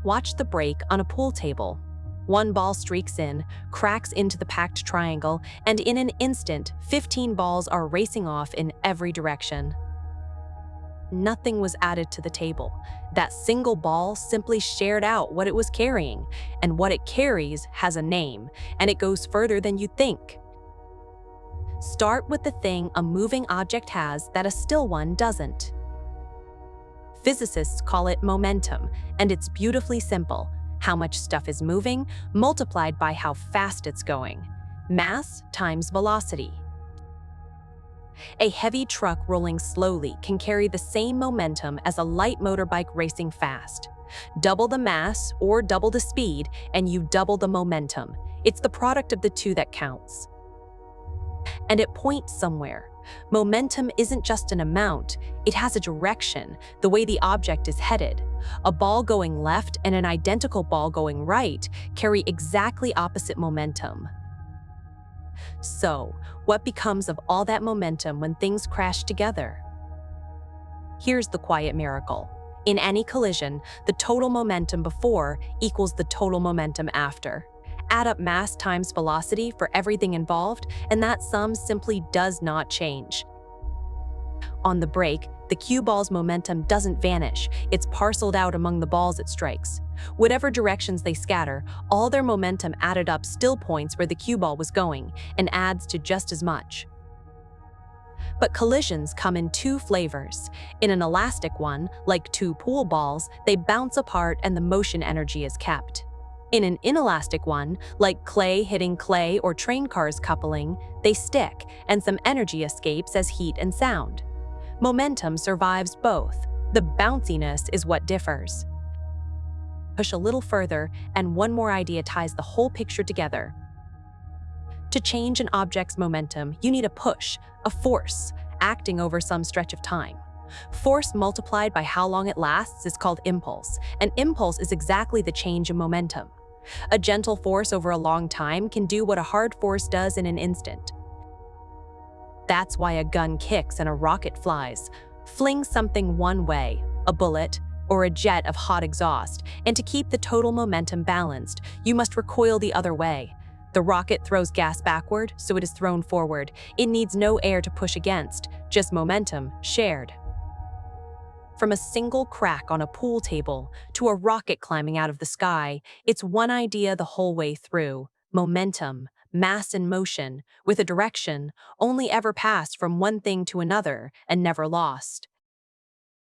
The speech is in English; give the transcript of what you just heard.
Watch the break on a pool table. One ball streaks in, cracks into the packed triangle, and in an instant, 15 balls are racing off in every direction. Nothing was added to the table. That single ball simply shared out what it was carrying, and what it carries has a name, and it goes further than you think. Start with the thing a moving object has that a still one doesn't. Physicists call it momentum, and it's beautifully simple. How much stuff is moving multiplied by how fast it's going. Mass times velocity. A heavy truck rolling slowly can carry the same momentum as a light motorbike racing fast. Double the mass or double the speed, and you double the momentum. It's the product of the two that counts. And it points somewhere. Momentum isn't just an amount, it has a direction, the way the object is headed. A ball going left and an identical ball going right carry exactly opposite momentum. So, what becomes of all that momentum when things crash together? Here's the quiet miracle. In any collision, the total momentum before equals the total momentum after. Add up mass times velocity for everything involved, and that sum simply does not change. On the break, the cue ball's momentum doesn't vanish, it's parceled out among the balls it strikes. Whatever directions they scatter, all their momentum added up still points where the cue ball was going, and adds to just as much. But collisions come in two flavors. In an elastic one, like two pool balls, they bounce apart and the motion energy is kept. In an inelastic one, like clay hitting clay or train cars coupling, they stick, and some energy escapes as heat and sound. Momentum survives both. The bounciness is what differs. Push a little further, and one more idea ties the whole picture together. To change an object's momentum, you need a push, a force, acting over some stretch of time. Force multiplied by how long it lasts is called impulse, and impulse is exactly the change in momentum. A gentle force over a long time can do what a hard force does in an instant. That's why a gun kicks and a rocket flies. Fling something one way, a bullet, or a jet of hot exhaust, and to keep the total momentum balanced, you must recoil the other way. The rocket throws gas backward, so it is thrown forward. It needs no air to push against, just momentum shared. From a single crack on a pool table to a rocket climbing out of the sky, it's one idea the whole way through: momentum, mass and motion, with a direction, only ever passed from one thing to another and never lost.